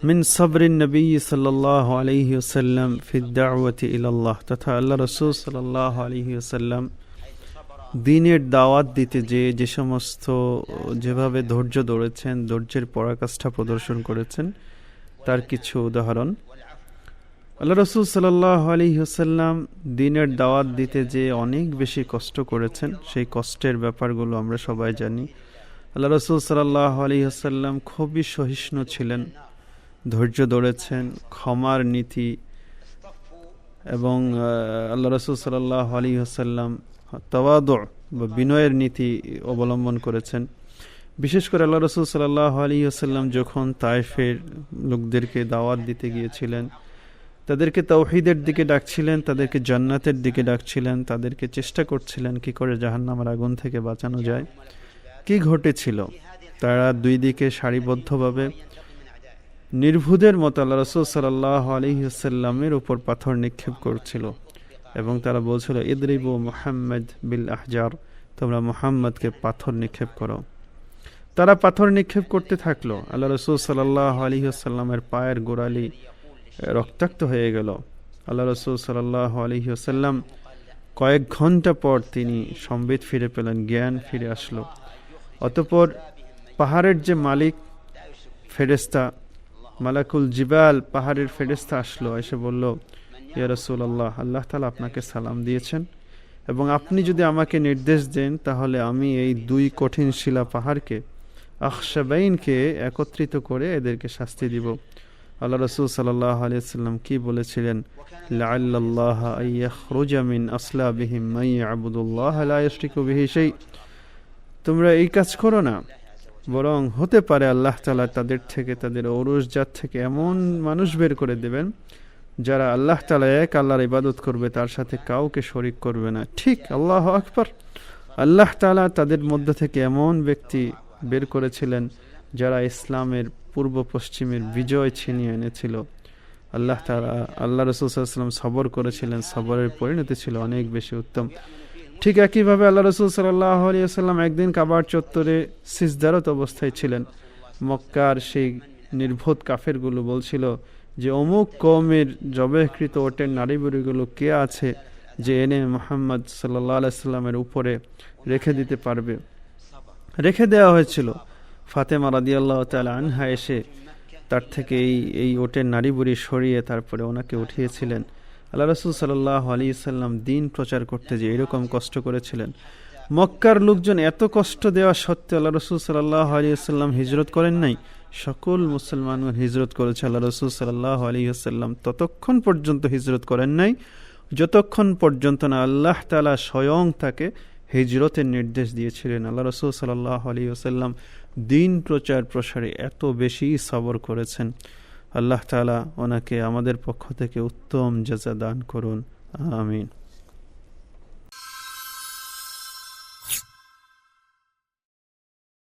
মিন সাবরিন নবী সাল্লাল্লাহু আলাইহি ওয়াসাল্লাম ফি দাওয়াতি ইলাল্লাহ, তথা আল্লাহ রাসূল সাল্লাল্লাহু আলাইহি ওয়াসাল্লাম দ্বীনের দাওয়াত দিতে যে সমস্ত যেভাবে ধৈর্য ধরেছেন, ধৈর্যের পরাকাষ্ঠা প্রদর্শন করেছেন, তার কিছু উদাহরণ। আল্লাহ রাসূল সাল্লাল্লাহু আলাইহি ওয়াসাল্লাম দ্বীনের দাওয়াত দিতে যে অনেক বেশি কষ্ট করেছেন, সেই কষ্টের ব্যাপারগুলো আমরা সবাই জানি। আল্লাহ রাসূল সাল্লাল্লাহু আলাইহি ওয়াসাল্লাম খুবই সহিষ্ণু ছিলেন, ধৈর্য ধরেছেন, ক্ষমার নীতি, এবং আল্লাহ রাসূল সাল্লাল্লাহু আলাইহি ওয়াসাল্লাম তাওয়াদু বা বিনয়ের নীতি অবলম্বন করেছেন। বিশেষ করে আল্লাহ রাসূল সাল্লাল্লাহু আলাইহি ওয়াসাল্লাম যখন তায়েফের লোকদেরকে দাওয়াত দিতে গিয়েছিলেন, তাদেরকে তাওহীদের দিকে ডাকছিলেন, তাদেরকে জান্নাতের দিকে ডাকছিলেন, তাদেরকে চেষ্টা করছিলেন কি করে জাহান্নামের আগুন থেকে বাঁচানো যায়। কি ঘটেছিল? তারা দুই দিকে সারিবদ্ধভাবে নির্ভুদের মতো আল্লাহ রাসূল সাল্লাল্লাহু আলাইহি ওয়াসাল্লামের উপর পাথর নিক্ষেপ করছিল, এবং তারা বলছিল, ইদরিবু মুহাম্মদ বিল আহজার, তোমরা মুহাম্মদকে পাথর নিক্ষেপ করো। তারা পাথর নিক্ষেপ করতে থাকলো। আল্লাহ রাসূল সাল্লাল্লাহু আলাইহি ওয়াসাল্লামের পায়ের গোড়ালি রক্তাক্ত হয়ে গেল। আল্লাহ রাসূল সাল্লাল্লাহু আলাইহি ওয়াসাল্লাম কয়েক ঘন্টা পর তিনি সম্বিত ফিরে পেলেন, জ্ঞান ফিরে আসলো। অতঃপর পাহাড়ের যে মালিক ফেরেশতা মালাকুল জিবাল, পাহাড়ের ফেরেশতা আসলো, এসে বলল, ইয়া রাসূলুল্লাহ, আল্লাহ তাআলা আপনাকে সালাম দিয়েছেন, এবং আপনি যদি আমাকে নির্দেশ দেন তাহলে আমি এই দুই কঠিন শিলা পাহাড়কে, আখশাবাইনকে একত্রিত করে এদেরকে শাস্তি দিব। আল্লাহ রাসূল সাল্লাল্লাহু আলাইহি ওয়াসাল্লাম কি বলেছিলেন? লাআল্লাল্লাহ আইয়াখরুজা মিন আসলাবিহিম মান ইয়াবুদুল্লাহ লা ইউশরিকু বিহি শাই। তোমরা এই কাজ করো না, বরং হতে পারে আল্লাহ তাআলা তাদের থেকে, তাদের ঔরস জাত থেকে এমন মানুষ বের করে দেবেন যারা আল্লাহ তাআলা এক আল্লাহর ইবাদত করবে, তার সাথে কাউকে শরীক করবে না। ঠিক, আল্লাহু আকবার। আল্লাহ তাআলা তাদের মধ্য থেকে এমন ব্যক্তি বের করেছিলেন যারা ইসলামের পূর্ব পশ্চিমের বিজয় ছিনিয়ে এনেছিল। আল্লাহ তাআলা, আল্লাহ রাসূল সাল্লাল্লাহু আলাইহি ওয়াসাল্লাম সবর করেছিলেন, সবরের পরিণতি ছিল অনেক বেশি উত্তম। ঠিক একইভাবে আল্লাহ রাসূল সাল্লাল্লাহু আলাইহি ওয়াসাল্লাম একদিন কাবার চত্বরে সিজদারত অবস্থায় ছিলেন। মক্কার সেই নির্বোধ কাফেরগুলো বলছিল যে অমুক কওমের জবেহকৃত ওটের নাড়িভুড়িগুলো কে আছে যে এনে মুহাম্মদ সাল্লাল্লাহু আলাইহি ওয়াসাল্লামের উপরে রেখে দিতে পারবে। রেখে দেওয়া হয়েছিল। ফাতেমা রাদিয়াল্লাহু তাআলা আনহা এসে তার থেকে এই ওটের নাড়িভুড়ি সরিয়ে তারপরে ওনাকে উঠিয়েছিলেন। আল্লাহ রাসূল সাল্লাল্লাহু আলাইহি ওয়াসাল্লাম দ্বীন প্রচার করতে যে এরকম কষ্ট করেছিলেন। মক্কার লোকজন এত কষ্ট দেওয়া সত্ত্বেও আল্লাহ রাসূল সাল্লাল্লাহু আলাইহি ওয়াসাল্লাম হিজরত করেন নাই। সকল মুসলমানগণ হিজরত করেছে। আল্লাহ রাসূল সাল্লাল্লাহু আলাইহি ওয়াসাল্লাম ততক্ষণ পর্যন্ত হিজরত করেন নাই যতক্ষণ পর্যন্ত না আল্লাহ তাআলা স্বয়ং তাকে হিজরতের নির্দেশ দিয়েছিলেন। আল্লাহ রাসূল সাল্লাল্লাহু আলাইহি ওয়াসাল্লাম দ্বীন প্রচার প্রসারে এত বেশি সবর করেছেন। আল্লাহ তাআলা ওনাকে আমাদের পক্ষ থেকে উত্তম জাযা দান করুন, আমিন।